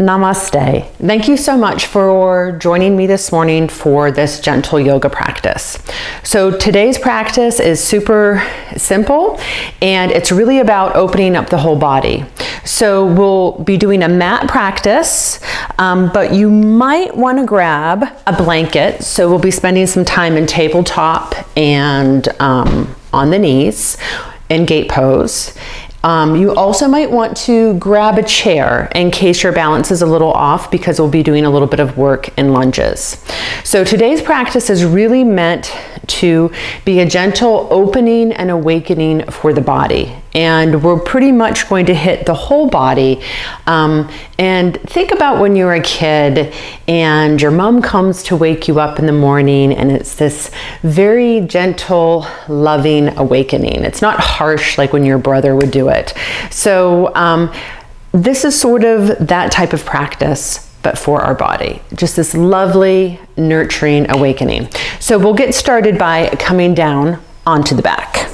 Namaste. Thank you so much for joining me this morning for this gentle yoga practice. So today's practice is super simple and it's really about opening up the whole body. So we'll be doing a mat practice, but you might want to grab a blanket. So we'll be spending some time in tabletop and on the knees in gate pose. You also might want to grab a chair in case your balance is a little off, because we'll be doing a little bit of work in lunges. So today's practice is really meant to be a gentle opening and awakening for the body. And we're pretty much going to hit the whole body. And think about when you were a kid and your mom comes to wake you up in the morning, and it's this very gentle, loving awakening. It's not harsh like when your brother would do it. So this is sort of that type of practice, but for our body. Just this lovely, nurturing awakening. So we'll get started by coming down onto the back.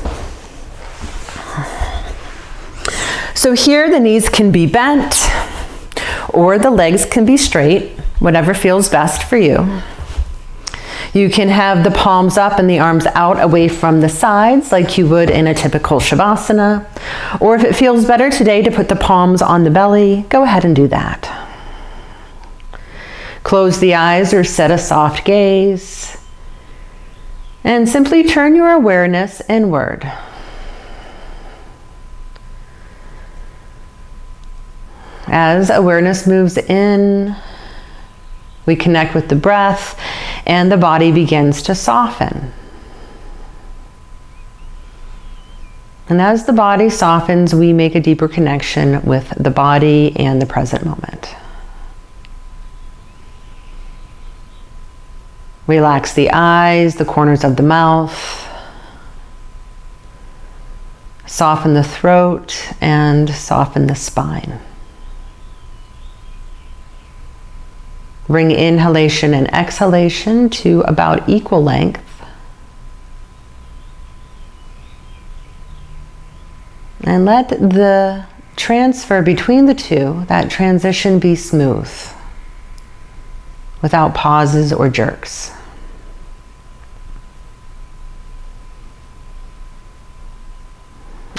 So here the knees can be bent or the legs can be straight, whatever feels best for you. You can have the palms up and the arms out away from the sides like you would in a typical Shavasana. Or if it feels better today to put the palms on the belly, go ahead and do that. Close the eyes or set a soft gaze. And simply turn your awareness inward. As awareness moves in, we connect with the breath and the body begins to soften. And as the body softens, we make a deeper connection with the body and the present moment. Relax the eyes, the corners of the mouth. Soften the throat and soften the spine. Bring inhalation and exhalation to about equal length. And let the transfer between the two, that transition, be smooth, without pauses or jerks.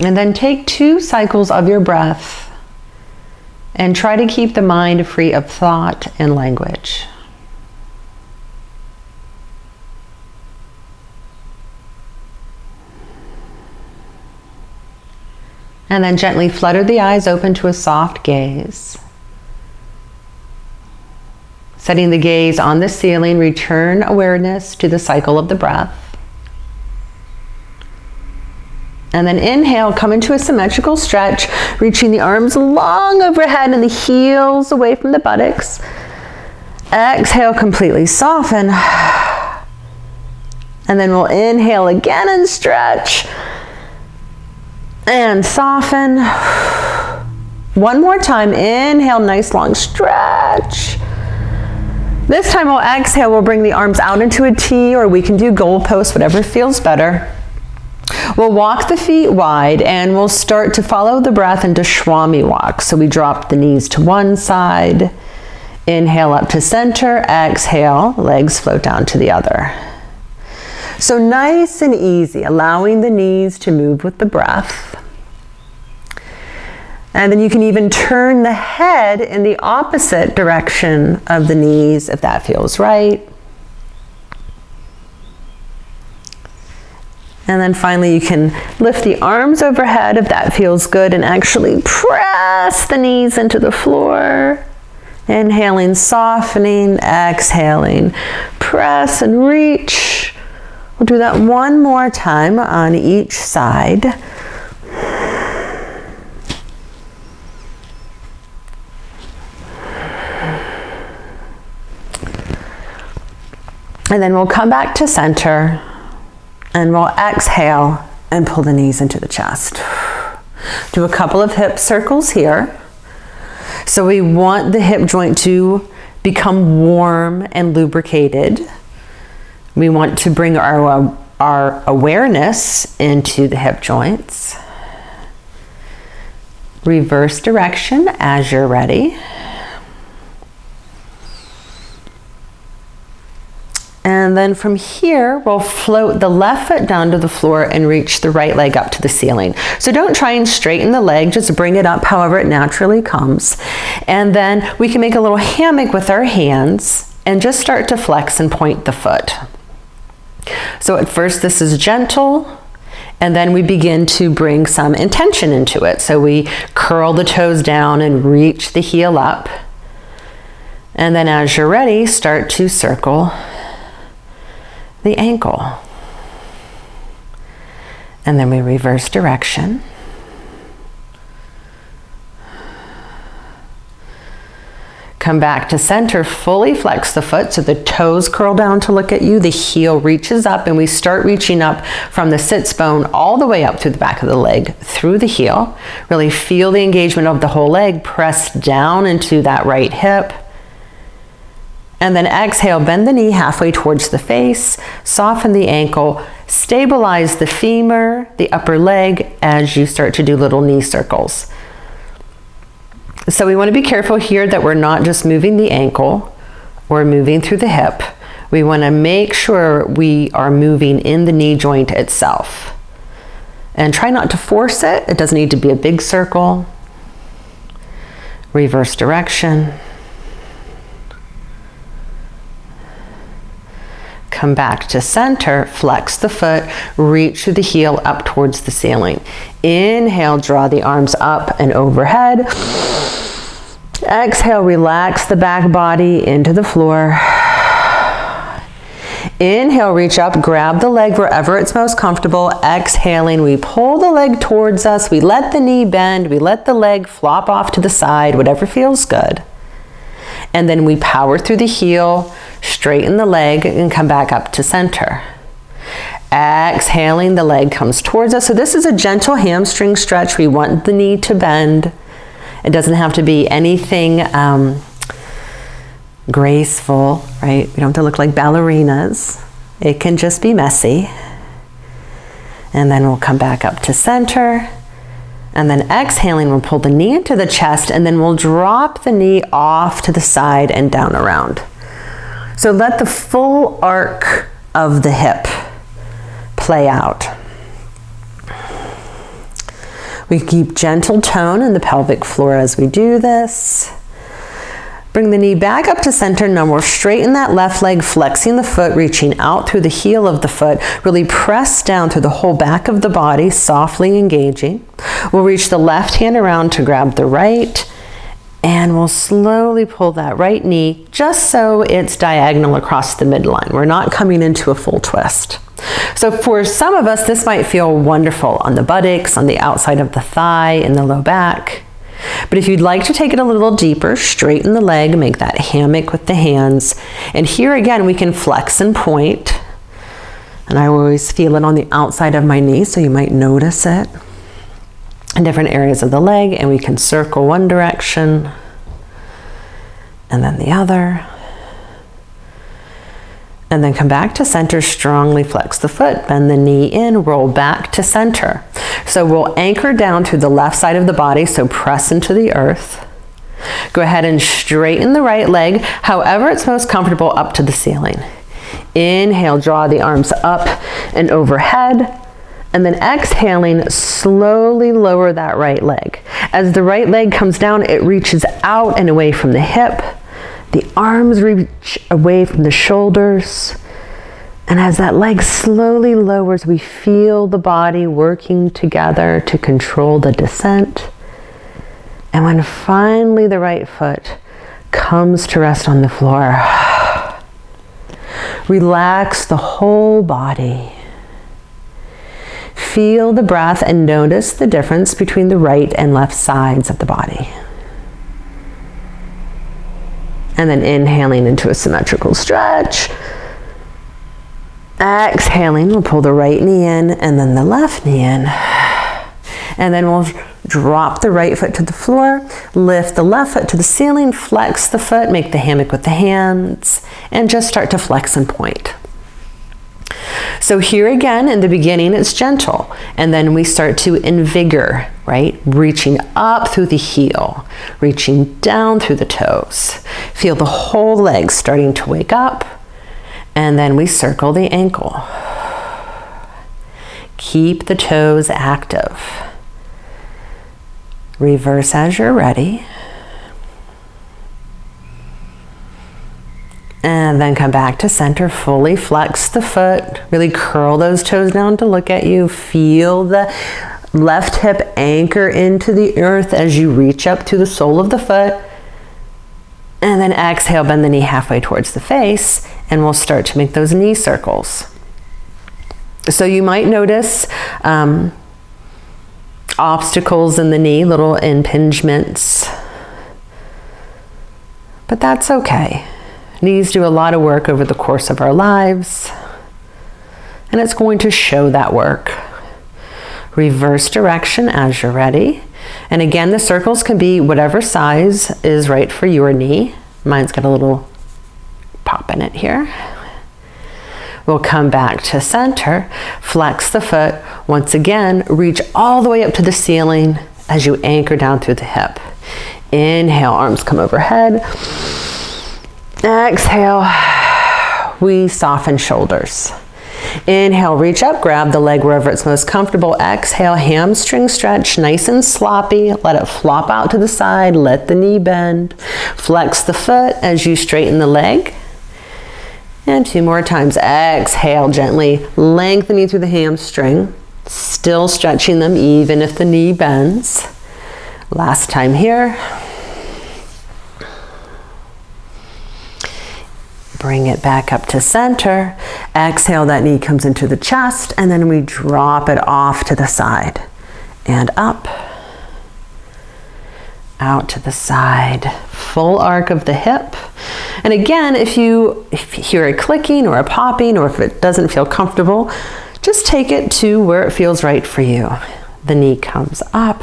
And then take 2 cycles of your breath and try to keep the mind free of thought and language. And then gently flutter the eyes open to a soft gaze. Setting the gaze on the ceiling, return awareness to the cycle of the breath. And then inhale, come into a symmetrical stretch, reaching the arms long overhead and the heels away from the buttocks. Exhale, completely soften. And then we'll inhale again and stretch. And soften. One more time, inhale, nice long stretch. This time we'll exhale, we'll bring the arms out into a T, or we can do goalpost, whatever feels better. We'll walk the feet wide and we'll start to follow the breath into Swami walk. So we drop the knees to one side, inhale up to center, exhale, legs float down to the other. So nice and easy, allowing the knees to move with the breath. And then you can even turn the head in the opposite direction of the knees if that feels right. And then finally you can lift the arms overhead if that feels good and actually press the knees into the floor. Inhaling, softening, exhaling, press and reach. We'll do that one more time on each side. And then we'll come back to center. And we'll exhale and pull the knees into the chest. Do a couple of hip circles here. So we want the hip joint to become warm and lubricated. We want to bring our awareness into the hip joints. Reverse direction as you're ready. And then from here, we'll float the left foot down to the floor and reach the right leg up to the ceiling. So don't try and straighten the leg, just bring it up however it naturally comes. And then we can make a little hammock with our hands and just start to flex and point the foot. So at first this is gentle, and then we begin to bring some intention into it. So we curl the toes down and reach the heel up. And then as you're ready, start to circle the ankle. And then we reverse direction. Come back to center, fully flex the foot so the toes curl down to look at you, the heel reaches up, and we start reaching up from the sits bone all the way up through the back of the leg, through the heel. Really feel the engagement of the whole leg, press down into that right hip. And then exhale, bend the knee halfway towards the face, soften the ankle, stabilize the femur, the upper leg as you start to do little knee circles. So we want to be careful here that we're not just moving the ankle or moving through the hip. We want to make sure we are moving in the knee joint itself. And try not to force it. It doesn't need to be a big circle. Reverse direction. Come back to center, flex the foot, reach through the heel up towards the ceiling. Inhale, draw the arms up and overhead. Exhale, relax the back body into the floor. Inhale, reach up, grab the leg wherever it's most comfortable. Exhaling, we pull the leg towards us. We let the knee bend. We let the leg flop off to the side, whatever feels good. And then we power through the heel, straighten the leg, and come back up to center. Exhaling, the leg comes towards us. So this is a gentle hamstring stretch. We want the knee to bend. It doesn't have to be anything graceful, right? We don't have to look like ballerinas. It can just be messy. And then we'll come back up to center. And then exhaling, we'll pull the knee into the chest, and then we'll drop the knee off to the side and down around. So let the full arc of the hip play out. We keep gentle tone in the pelvic floor as we do this. Bring the knee back up to center. Now we'll straighten that left leg, flexing the foot, reaching out through the heel of the foot. Really press down through the whole back of the body, softly engaging. We'll reach the left hand around to grab the right, and we'll slowly pull that right knee just so it's diagonal across the midline. We're not coming into a full twist. So for some of us, this might feel wonderful on the buttocks, on the outside of the thigh, in the low back. But if you'd like to take it a little deeper, straighten the leg, make that hammock with the hands. And here again, we can flex and point. And I always feel it on the outside of my knee, so you might notice it in different areas of the leg. And we can circle one direction and then the other. And then come back to center, strongly flex the foot, bend the knee in, roll back to center. So we'll anchor down through the left side of the body, so press into the earth. Go ahead and straighten the right leg, however it's most comfortable, up to the ceiling. Inhale, draw the arms up and overhead. And then exhaling, slowly lower that right leg. As the right leg comes down, it reaches out and away from the hip. The arms reach away from the shoulders. And as that leg slowly lowers, we feel the body working together to control the descent. And when finally the right foot comes to rest on the floor, relax the whole body. Feel the breath and notice the difference between the right and left sides of the body. And then inhaling into a symmetrical stretch. Exhaling, we'll pull the right knee in and then the left knee in. And then we'll drop the right foot to the floor, lift the left foot to the ceiling, flex the foot, make the hammock with the hands, and just start to flex and point. So here again, in the beginning, it's gentle. And then we start to invigor, right? Reaching up through the heel, reaching down through the toes. Feel the whole leg starting to wake up. And then we circle the ankle. Keep the toes active. Reverse as you're ready. And then come back to center, fully flex the foot, really curl those toes down to look at you. Feel the left hip anchor into the earth as you reach up to the sole of the foot. And then exhale, bend the knee halfway towards the face, and we'll start to make those knee circles. So you might notice obstacles in the knee, little impingements, but that's okay. Knees do a lot of work over the course of our lives, and it's going to show that work. Reverse direction as you're ready. And again, the circles can be whatever size is right for your knee. Mine's got a little pop in it here. We'll come back to center, flex the foot. Once again, reach all the way up to the ceiling as you anchor down through the hip. Inhale, arms come overhead. Exhale, we soften shoulders. Inhale, reach up, grab the leg wherever it's most comfortable. Exhale, hamstring stretch, nice and sloppy. Let it flop out to the side, let the knee bend. Flex the foot as you straighten the leg. And 2 more times. Exhale, gently lengthening through the hamstring, still stretching them even if the knee bends. Last time here. Bring it back up to center. Exhale, that knee comes into the chest, and then we drop it off to the side and up. Out to the side, full arc of the hip. And again, if you hear a clicking or a popping, or if it doesn't feel comfortable, just take it to where it feels right for you. The knee comes up,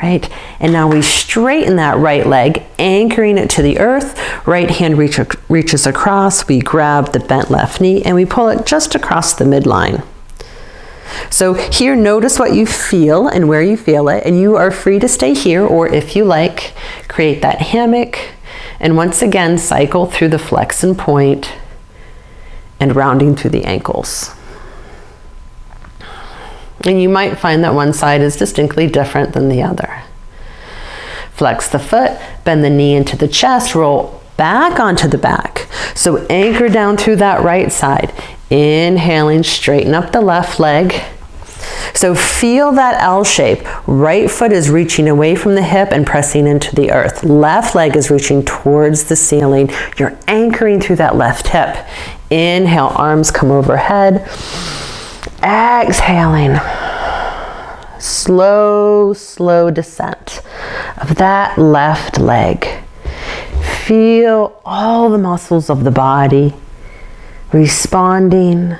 right? And now we straighten that right leg, anchoring it to the earth. Right hand reaches across. We grab the bent left knee and we pull it just across the midline. So here, notice what you feel and where you feel it, and you are free to stay here, or if you like, create that hammock, and once again, cycle through the flex and point and rounding through the ankles. And you might find that one side is distinctly different than the other. Flex the foot, bend the knee into the chest, roll back onto the back. So anchor down through that right side. Inhaling, straighten up the left leg. So feel that L shape. Right foot is reaching away from the hip and pressing into the earth. Left leg is reaching towards the ceiling. You're anchoring through that left hip. Inhale, arms come overhead. Exhaling. Slow, slow descent of that left leg. Feel all the muscles of the body responding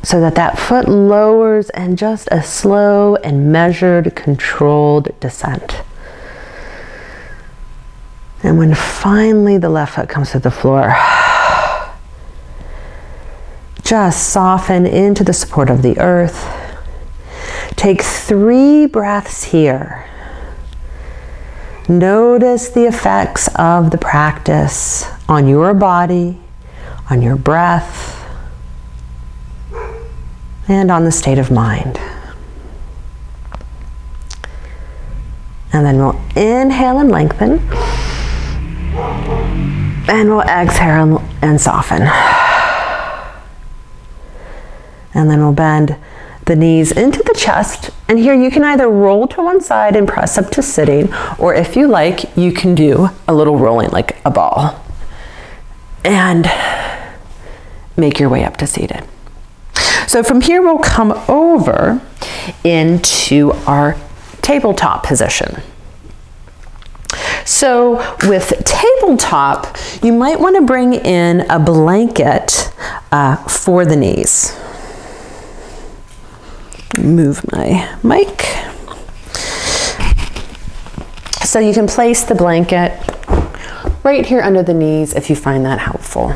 so that that foot lowers, and just a slow and measured, controlled descent. And when finally the left foot comes to the floor, just soften into the support of the earth. Take 3 breaths here. Notice the effects of the practice on your body, on your breath, and on the state of mind. And then we'll inhale and lengthen. And we'll exhale and soften. And then we'll bend the knees into the chest. And here you can either roll to one side and press up to sitting, or if you like, you can do a little rolling like a ball. And make your way up to seated. So from here, we'll come over into our tabletop position. So with tabletop, you might want to bring in a blanket for the knees. Move my mic. So you can place the blanket right here under the knees if you find that helpful.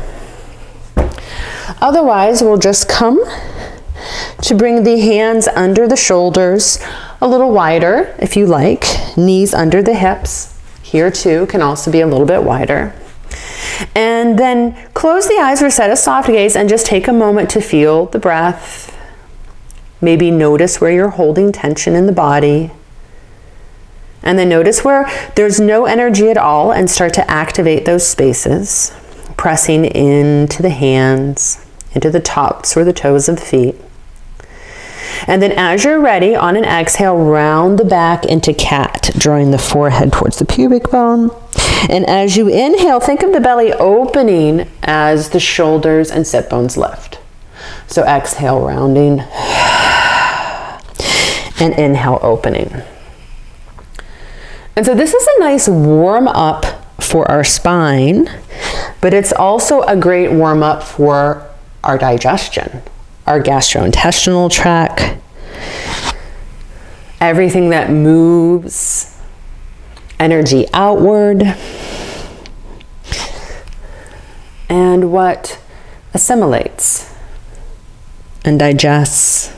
Otherwise, we'll just come to bring the hands under the shoulders, a little wider if you like, knees under the hips. Here too can also be a little bit wider. And then close the eyes or set a soft gaze and just take a moment to feel the breath. Maybe notice where you're holding tension in the body. And then notice where there's no energy at all and start to activate those spaces, pressing into the hands, into the tops or the toes of the feet. And then as you're ready, on an exhale, round the back into cat, drawing the forehead towards the pubic bone. And as you inhale, think of the belly opening as the shoulders and sit bones lift. So exhale, rounding, and inhale, opening. And so this is a nice warm up for our spine, but it's also a great warm up for our digestion, our gastrointestinal tract, everything that moves energy outward, and what assimilates and digests.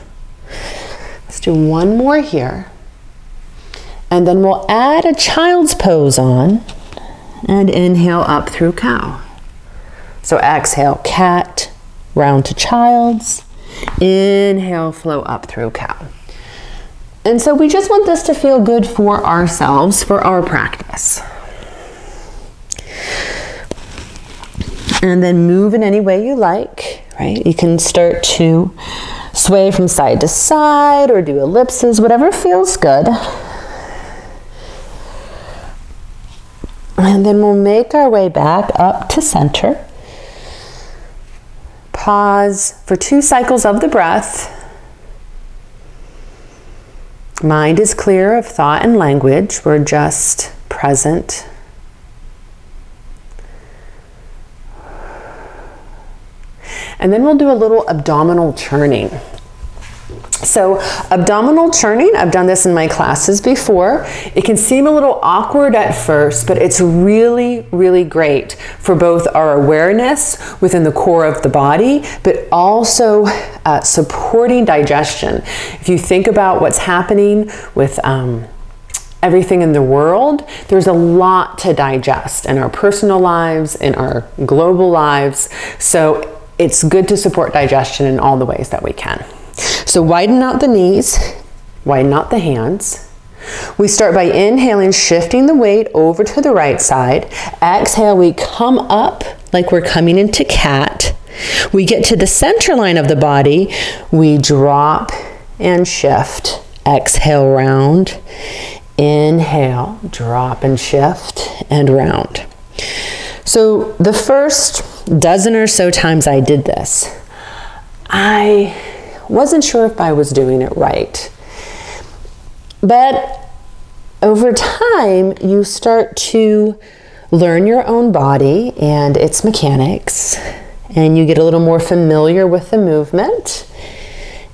Let's do one more here. And then we'll add a child's pose on and inhale up through cow. So exhale, cat, round to child's, inhale, flow up through cow. And so we just want this to feel good for ourselves, for our practice. And then move in any way you like, right? You can start to sway from side to side or do ellipses, whatever feels good. And then we'll make our way back up to center. Pause for 2 cycles of the breath. Mind is clear of thought and language. We're just present. And then we'll do a little abdominal turning. So abdominal turning, I've done this in my classes before. It can seem a little awkward at first, but it's really, really great for both our awareness within the core of the body, but also supporting digestion. If you think about what's happening with everything in the world, there's a lot to digest in our personal lives, in our global lives. So it's good to support digestion in all the ways that we can. So widen out the knees, widen out the hands. We start by inhaling, shifting the weight over to the right side. Exhale, we come up like we're coming into cat. We get to the center line of the body. We drop and shift. Exhale, round. Inhale, drop and shift and round. So the first dozen or so times I did this, I wasn't sure if I was doing it right. But over time, you start to learn your own body and its mechanics, and you get a little more familiar with the movement,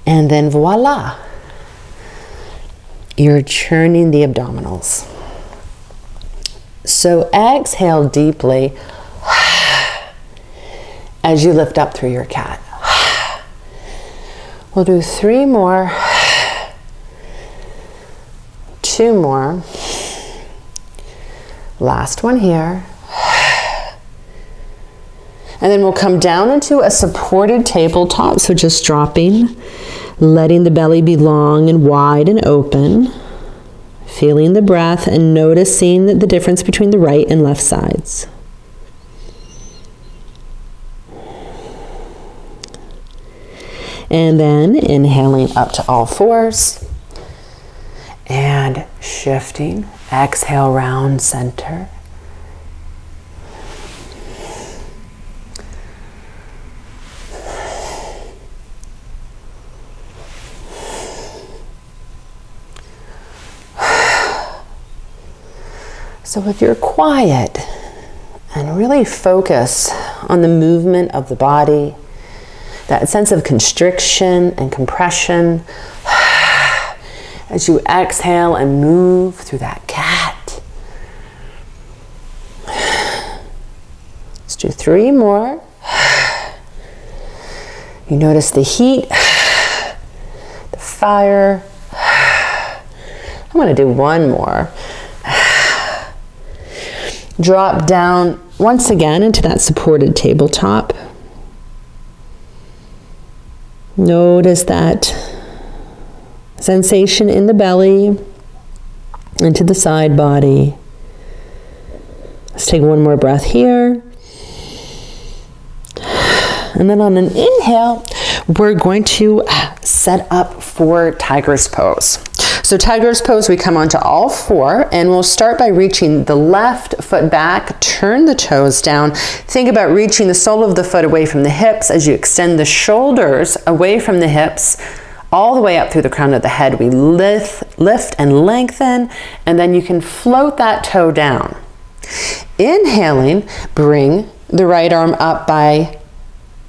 and then voila, you're churning the abdominals. So exhale deeply as you lift up through your cat. We'll do 3 more, 2 more, last one here, and then we'll come down into a supported tabletop, so just dropping, letting the belly be long and wide and open, feeling the breath and noticing the difference between the right and left sides. And then inhaling up to all fours and shifting. Exhale, round center. So if you're quiet and really focus on the movement of the body, that sense of constriction and compression as you exhale and move through that cat. Let's do 3 more. You notice the heat, the fire. I'm going to do 1 more. Drop down once again into that supported tabletop. Notice that sensation in the belly, into the side body. Let's take one more breath here. And then on an inhale, we're going to set up for Tigress Pose. So Tigress Pose, we come onto all four, and we'll start by reaching the left foot back, turn the toes down. Think about reaching the sole of the foot away from the hips as you extend the shoulders away from the hips, all the way up through the crown of the head. We lift and lengthen, and then you can float that toe down. Inhaling, bring the right arm up by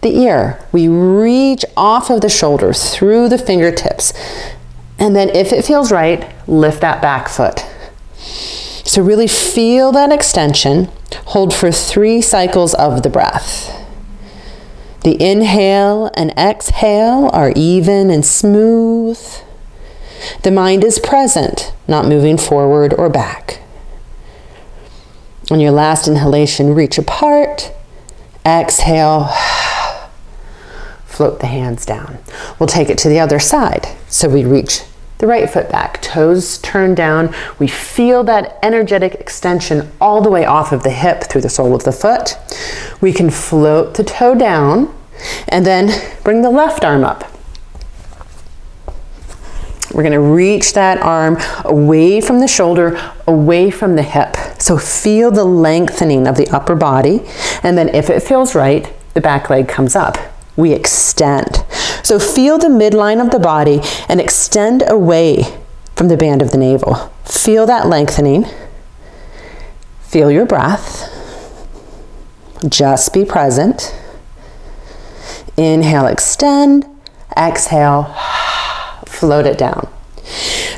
the ear. We reach off of the shoulder through the fingertips. And then if it feels right, lift that back foot. So really feel that extension. Hold for 3 cycles of the breath. The inhale and exhale are even and smooth. The mind is present, not moving forward or back. On your last inhalation, reach apart. Exhale. Float the hands down. We'll take it to the other side. So we reach the right foot back, toes turn down. We feel that energetic extension all the way off of the hip through the sole of the foot. We can float the toe down and then bring the left arm up. We're going to reach that arm away from the shoulder, away from the hip. So feel the lengthening of the upper body. And then if it feels right, the back leg comes up. We extend. So feel the midline of the body and extend away from the band of the navel. Feel that lengthening. Feel your breath. Just be present. Inhale, extend. Exhale, float it down.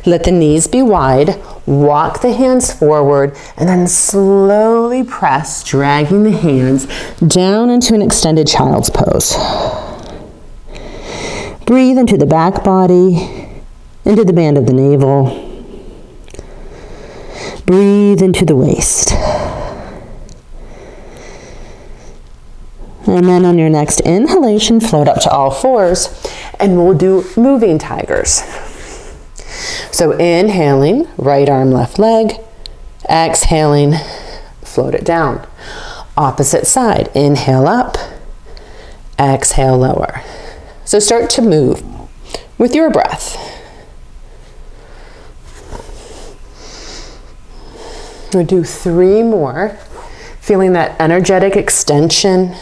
Let the knees be wide. Walk the hands forward and then slowly press, dragging the hands down into an extended child's pose. Breathe into the back body, into the band of the navel. Breathe into the waist. And then on your next inhalation, float up to all fours, and we'll do moving tigers. So inhaling, right arm, left leg. Exhaling, float it down. Opposite side, inhale up, exhale lower. So start to move with your breath. We'll do 3 more, feeling that energetic extension,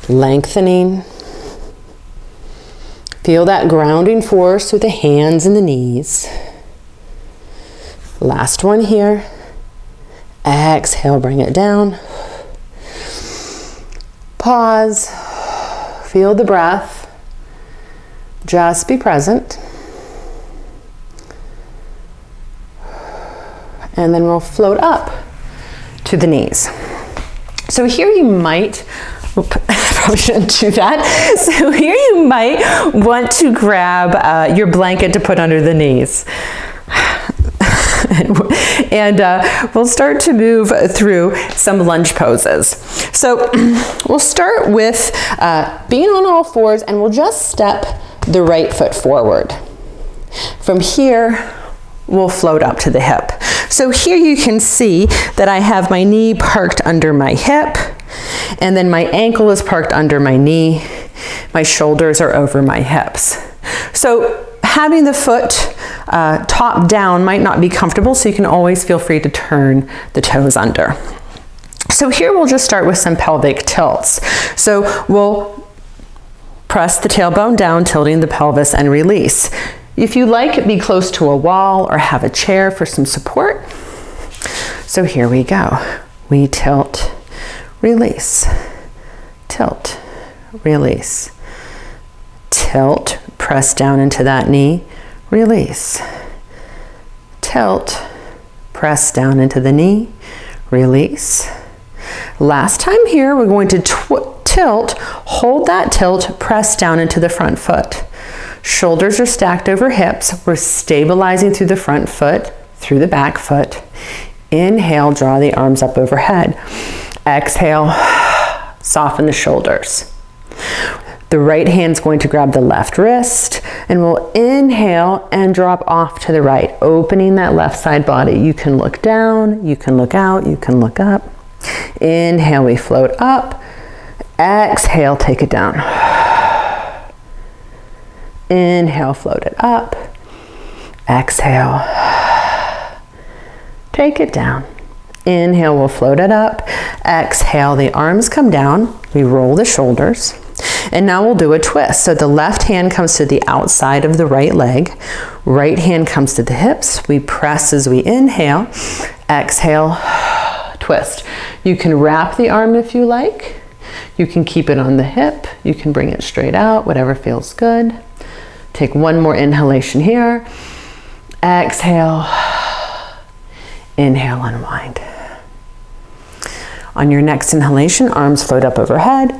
lengthening. Feel that grounding force with the hands and the knees. Last one here. Exhale, bring it down. Pause. Feel the breath. Just be present. And then we'll float up to the knees. So here you might, probably shouldn't do that. So here you might want to grab your blanket to put under the knees. And we'll start to move through some lunge poses. So we'll start with being on all fours, and we'll just step the right foot forward. From here, we'll float up to the hip. So here you can see that I have my knee parked under my hip, and then my ankle is parked under my knee. My shoulders are over my hips. So having the foot top down might not be comfortable, so you can always feel free to turn the toes under. So here we'll just start with some pelvic tilts. So we'll press the tailbone down, tilting the pelvis, and release. If you like, be close to a wall or have a chair for some support. So here we go. We tilt, release, tilt, release, tilt, press down into that knee, release, tilt, press down into the knee, release. Last time here, we're going to tilt, hold that tilt, press down into the front foot. Shoulders are stacked over hips. We're stabilizing through the front foot, through the back foot. Inhale, draw the arms up overhead. Exhale, soften the shoulders. The right hand's going to grab the left wrist, and we'll inhale and drop off to the right, opening that left side body. You can look down, you can look out, you can look up. Inhale, we float up. Exhale, take it down. Inhale, float it up. Exhale, take it down. Inhale, we'll float it up. Exhale, the arms come down. We roll the shoulders. And now we'll do a twist. So the left hand comes to the outside of the right leg. Right hand comes to the hips. We press as we inhale. Exhale, twist. You can wrap the arm if you like. You can keep it on the hip. You can bring it straight out, whatever feels good. Take one more inhalation here. Exhale. Inhale, unwind. On your next inhalation, arms float up overhead.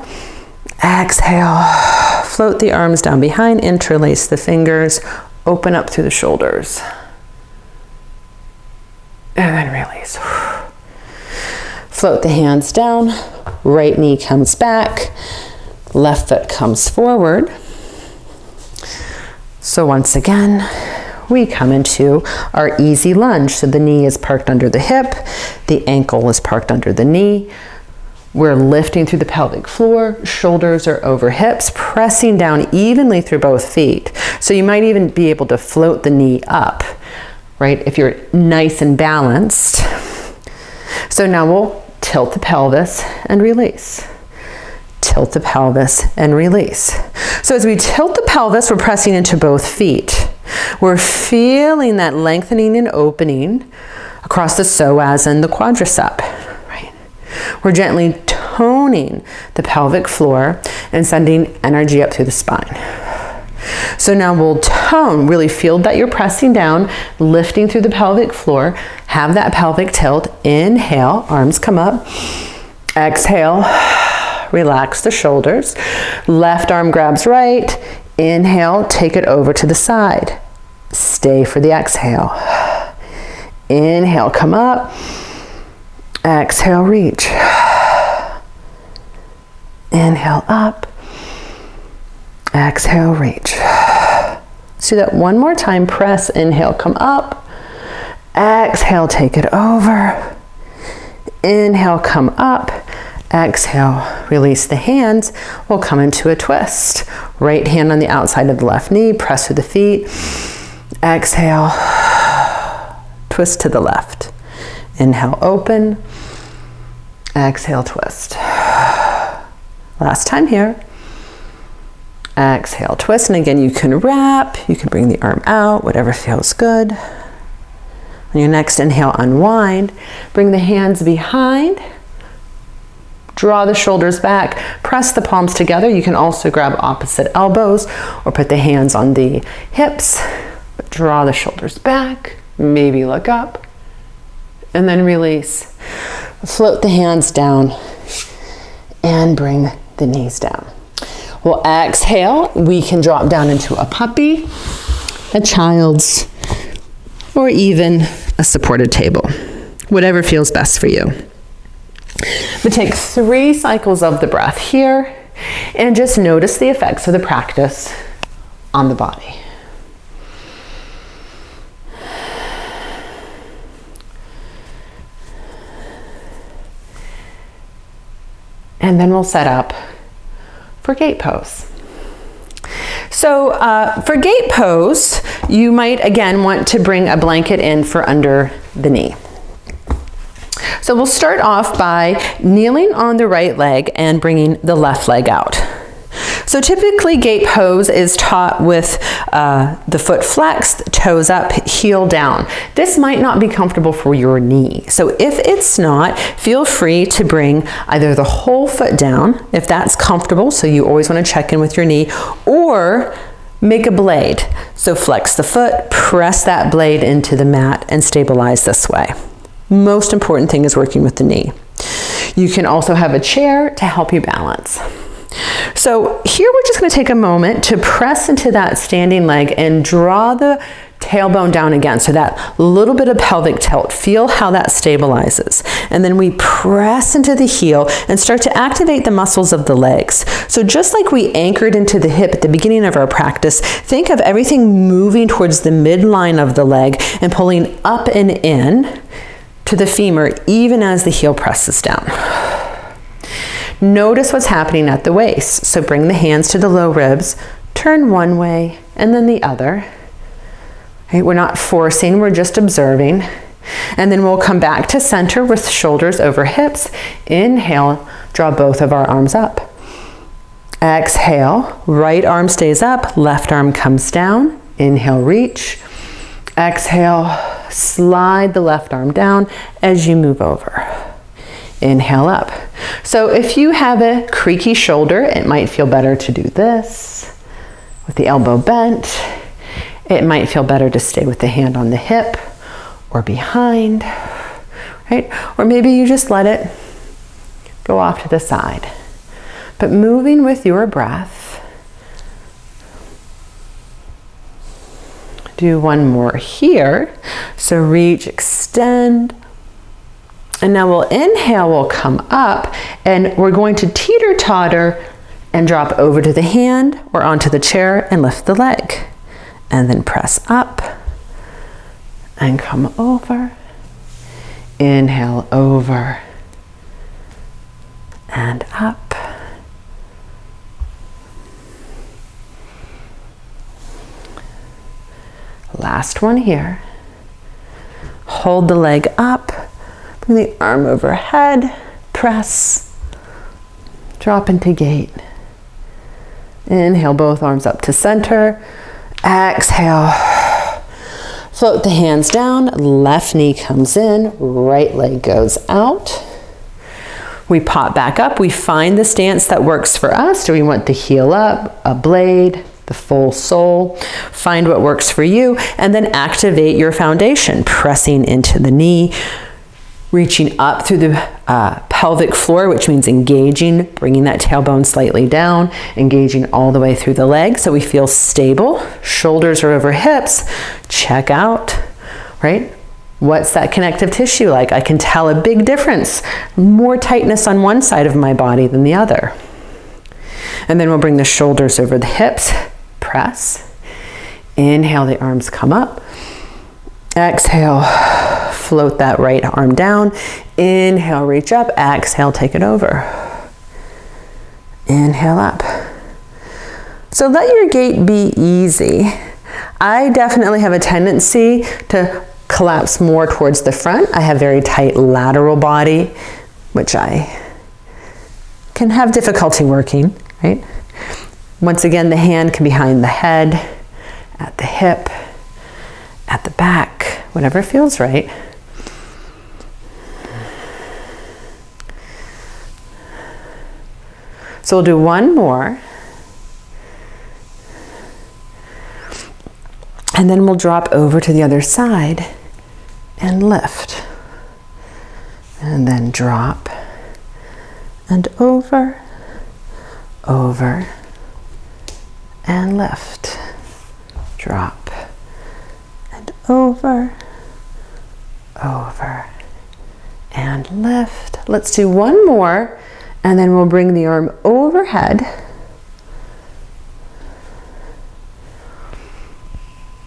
Exhale, float the arms down behind, interlace the fingers, open up through the shoulders. And then release. Float the hands down, right knee comes back, left foot comes forward. So once again, we come into our easy lunge. So the knee is parked under the hip, the ankle is parked under the knee. We're lifting through the pelvic floor, shoulders are over hips, pressing down evenly through both feet. So you might even be able to float the knee up, right? If you're nice and balanced. So now we'll tilt the pelvis and release. Tilt the pelvis and release. So as we tilt the pelvis, we're pressing into both feet. We're feeling that lengthening and opening across the psoas and the quadricep, right? We're gently toning the pelvic floor and sending energy up through the spine. So now we'll tone, really feel that you're pressing down, lifting through the pelvic floor, have that pelvic tilt. Inhale, arms come up. Exhale, relax the shoulders. Left arm grabs right. Inhale, take it over to the side. Stay for the exhale. Inhale, come up. Exhale, reach. Inhale, up. Exhale, reach. Let's do that one more time. Press, inhale, come up. Exhale, take it over. Inhale, come up. Exhale, release the hands. We'll come into a twist. Right hand on the outside of the left knee, press through the feet. Exhale, twist to the left. Inhale, open. Exhale, twist. Last time here. Exhale, twist. And again, you can wrap, you can bring the arm out, whatever feels good. On your next inhale, unwind. Bring the hands behind. Draw the shoulders back, press the palms together. You can also grab opposite elbows or put the hands on the hips. Draw the shoulders back, maybe look up, and then release. Float the hands down and bring the knees down. We'll exhale. We can drop down into a puppy, a child's, or even a supported table. Whatever feels best for you. But take 3 cycles of the breath here and just notice the effects of the practice on the body. And then we'll set up for gate pose. So for gate pose, you might again want to bring a blanket in for under the knee. So we'll start off by kneeling on the right leg and bringing the left leg out. So typically gate pose is taught with the foot flexed, toes up, heel down. This might not be comfortable for your knee. So if it's not, feel free to bring either the whole foot down, if that's comfortable, so you always want to check in with your knee, or make a blade. So flex the foot, press that blade into the mat, and stabilize this way. Most important thing is working with the knee. You can also have a chair to help you balance. So here we're just going to take a moment to press into that standing leg and draw the tailbone down again. So that little bit of pelvic tilt, feel how that stabilizes. And then we press into the heel and start to activate the muscles of the legs. So just like we anchored into the hip at the beginning of our practice, think of everything moving towards the midline of the leg and pulling up and in to the femur, even as the heel presses down. Notice what's happening at the waist. So bring the hands to the low ribs, turn one way and then the other. Right? We're not forcing, we're just observing. And then we'll come back to center with shoulders over hips. Inhale, draw both of our arms up. Exhale, right arm stays up, left arm comes down. Inhale, reach. Exhale, slide the left arm down as you move over. Inhale up. So if you have a creaky shoulder, it might feel better to do this with the elbow bent. It might feel better to stay with the hand on the hip or behind, right? Or maybe you just let it go off to the side. But moving with your breath. Do one more here. So reach, extend. And now we'll inhale, we'll come up, and we're going to teeter-totter and drop over to the hand or onto the chair and lift the leg. And then press up and come over. Inhale, over and up. Last one here. Hold the leg up, bring the arm overhead, press, drop into gate. Inhale, both arms up to center. Exhale, float the hands down, left knee comes in, right leg goes out. We pop back up, we find the stance that works for us. Do we want the heel up, a blade, the full sole? Find what works for you, and then activate your foundation, pressing into the knee, reaching up through the pelvic floor, which means engaging, bringing that tailbone slightly down, engaging all the way through the leg so we feel stable. Shoulders are over hips. Check out, right? What's that connective tissue like? I can tell a big difference. More tightness on one side of my body than the other. And then we'll bring the shoulders over the hips. Press. Inhale, the arms come up. Exhale, float that right arm down. Inhale, reach up. Exhale, take it over. Inhale up. So let your gait be easy. I definitely have a tendency to collapse more towards the front. I have very tight lateral body, which I can have difficulty working, right? Once again, the hand can be behind the head, at the hip, at the back, whatever feels right. So we'll do one more. And then we'll drop over to the other side and lift. And then drop and over, over, and lift. Drop and over, over, and lift. Let's do one more, and then we'll bring the arm overhead.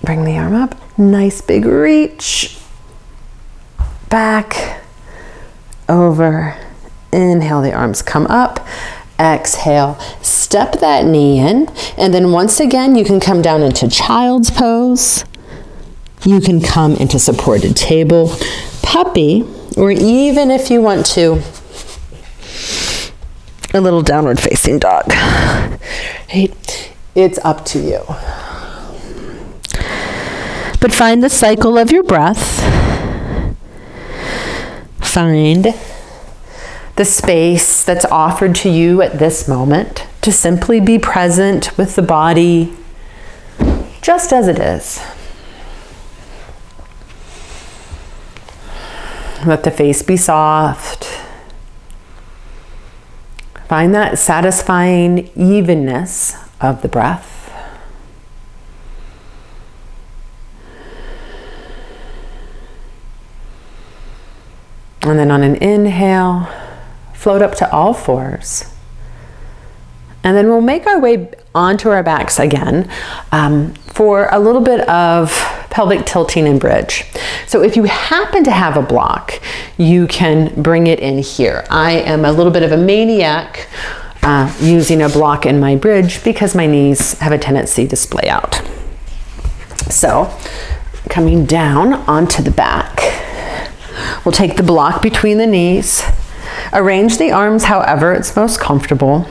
Bring the arm up, nice big reach. Back, over, inhale, the arms come up. Exhale, step that knee in, and then once again you can come down into child's pose. You can come into supported table, puppy, or even if you want to, a little downward facing dog. Right? It's up to you. But find the cycle of your breath. Find the space that's offered to you at this moment to simply be present with the body just as it is. Let the face be soft. Find that satisfying evenness of the breath. And then on an inhale, float up to all fours. And then we'll make our way onto our backs again for a little bit of pelvic tilting and bridge. So if you happen to have a block, you can bring it in here. I am a little bit of a maniac using a block in my bridge because my knees have a tendency to splay out. So coming down onto the back, we'll take the block between the knees, arrange the arms however it's most comfortable,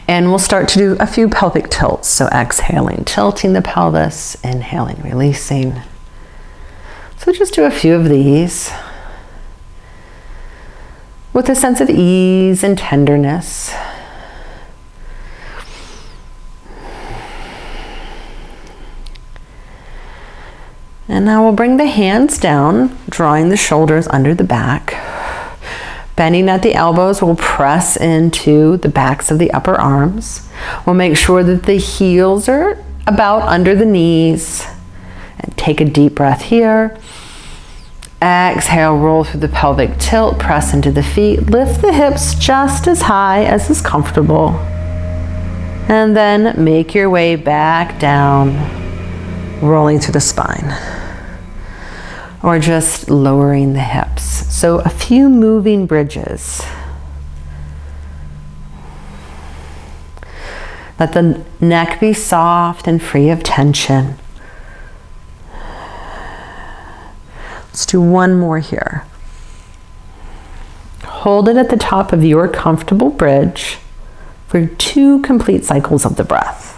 and we'll start to do a few pelvic tilts. So exhaling, tilting the pelvis, inhaling, releasing. So just do a few of these with a sense of ease and tenderness. And now we'll bring the hands down, drawing the shoulders under the back. Bending at the elbows, we'll press into the backs of the upper arms. We'll make sure that the heels are about under the knees. And take a deep breath here. Exhale, roll through the pelvic tilt, press into the feet. Lift the hips just as high as is comfortable. And then make your way back down, rolling through the spine. Or just lowering the hips. So a few moving bridges. Let the neck be soft and free of tension. Let's do one more here. Hold it at the top of your comfortable bridge for 2 complete cycles of the breath.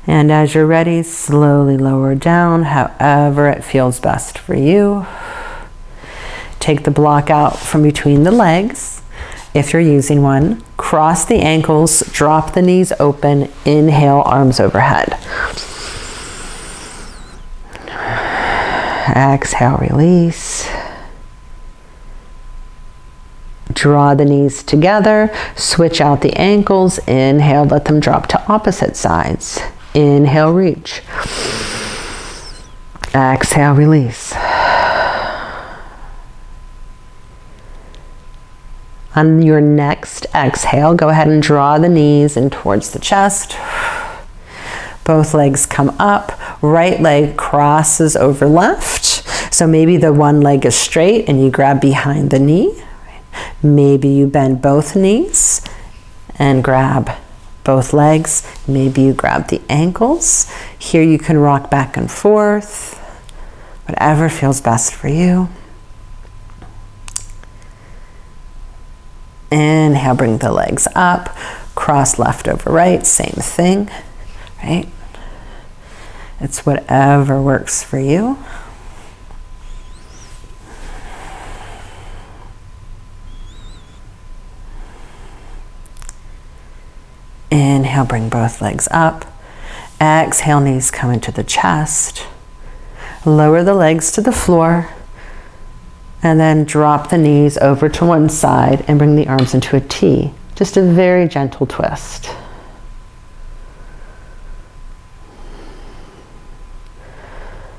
And as you're ready, slowly lower down, however it feels best for you. Take the block out from between the legs, if you're using one. Cross the ankles, drop the knees open, inhale, arms overhead. Exhale, release. Draw the knees together, switch out the ankles, inhale, let them drop to opposite sides. Inhale, reach. Exhale, release. On your next exhale, go ahead and draw the knees in towards the chest. Both legs come up. Right leg crosses over left. So maybe the one leg is straight and you grab behind the knee. Maybe you bend both knees and grab both legs. Maybe you grab the ankles. Here you can rock back and forth, whatever feels best for you. Inhale, bring the legs up, cross left over right, same thing, right? It's whatever works for you. Inhale, bring both legs up. Exhale, knees come into the chest. Lower the legs to the floor. And then drop the knees over to one side and bring the arms into a T. Just a very gentle twist.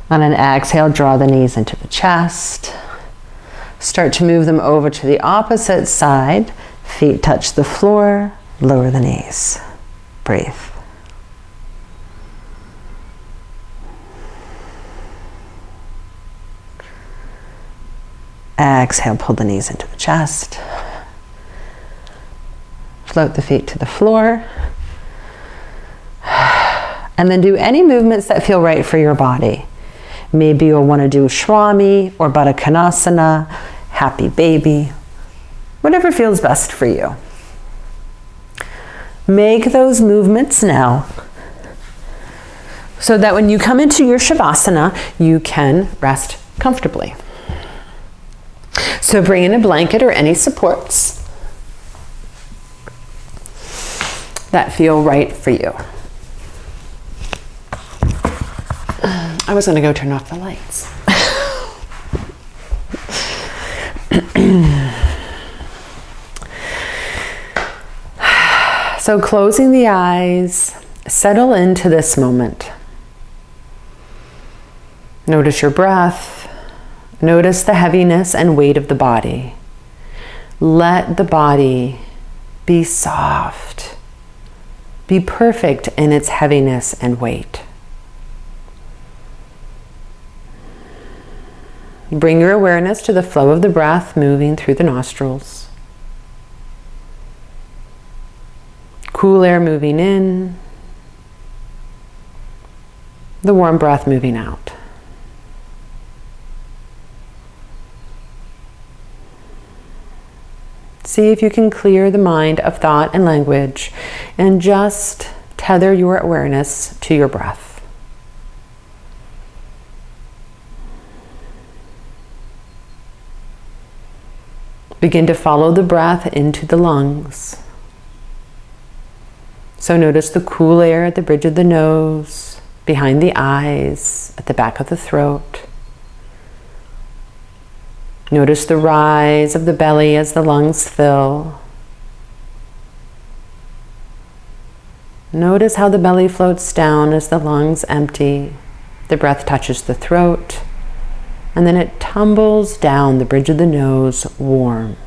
On an exhale, draw the knees into the chest. Start to move them over to the opposite side. Feet touch the floor. Lower the knees. Breathe. Exhale, pull the knees into the chest. Float the feet to the floor. And then do any movements that feel right for your body. Maybe you'll want to do Swami or Baddha Konasana, Happy Baby, whatever feels best for you. Make those movements now so that when you come into your Shavasana, you can rest comfortably. So bring in a blanket or any supports that feel right for you. I was going to go turn off the lights. So closing the eyes, settle into this moment. Notice your breath. Notice the heaviness and weight of the body. Let the body be soft. Be perfect in its heaviness and weight. Bring your awareness to the flow of the breath moving through the nostrils. Cool air moving in, the warm breath moving out. See if you can clear the mind of thought and language and just tether your awareness to your breath. Begin to follow the breath into the lungs. So notice the cool air at the bridge of the nose, behind the eyes, at the back of the throat. Notice the rise of the belly as the lungs fill. Notice how the belly floats down as the lungs empty. The breath touches the throat, and then it tumbles down the bridge of the nose, warm.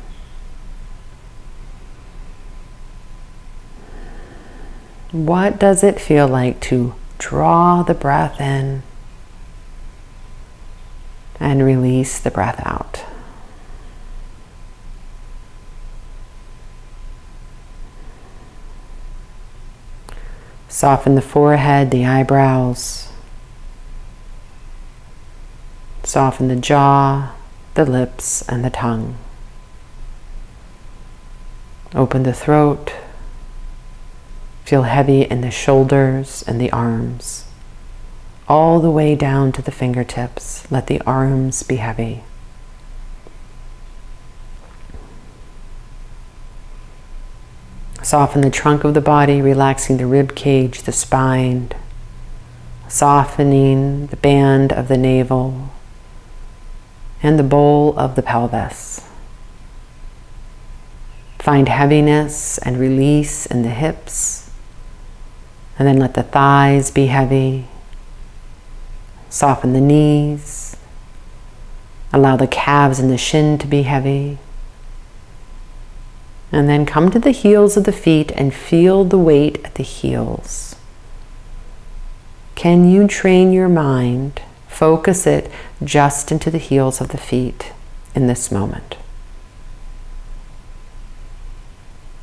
What does it feel like to draw the breath in and release the breath out? Soften the forehead, the eyebrows. Soften the jaw, the lips, and the tongue. Open the throat. Feel heavy in the shoulders and the arms, all the way down to the fingertips. Let the arms be heavy. Soften the trunk of the body, relaxing the rib cage, the spine, softening the band of the navel and the bowl of the pelvis. Find heaviness and release in the hips, and then let the thighs be heavy. Soften the knees. Allow the calves and the shin to be heavy. And then come to the heels of the feet and feel the weight at the heels. Can you train your mind, focus it just into the heels of the feet in this moment?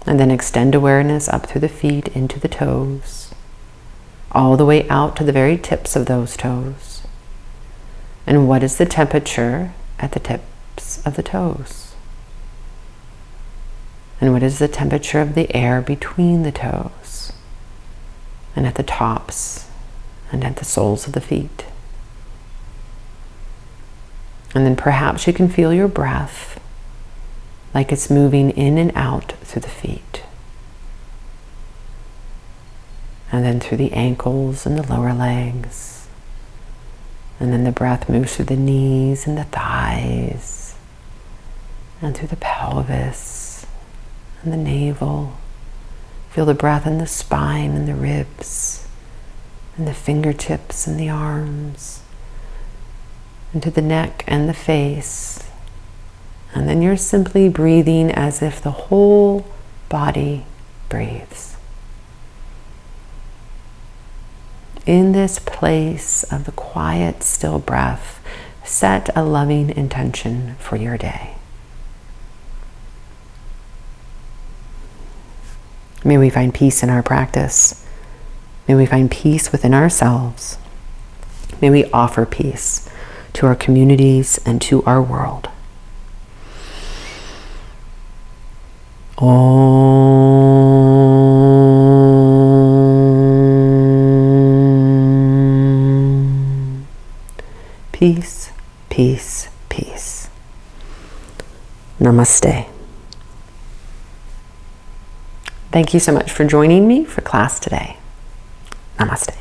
And then extend awareness up through the feet into the toes, all the way out to the very tips of those toes. And what is the temperature at the tips of the toes? And what is the temperature of the air between the toes and at the tops and at the soles of the feet? And then perhaps you can feel your breath like it's moving in and out through the feet. And then through the ankles and the lower legs. And then the breath moves through the knees and the thighs and through the pelvis and the navel. Feel the breath in the spine and the ribs and the fingertips and the arms, into the neck and the face. And then you're simply breathing as if the whole body breathes. In this place of the quiet, still breath, set a loving intention for your day. May we find peace in our practice. May we find peace within ourselves. May we offer peace to our communities and to our world. Om. Peace, peace, peace. Namaste. Thank you so much for joining me for class today. Namaste.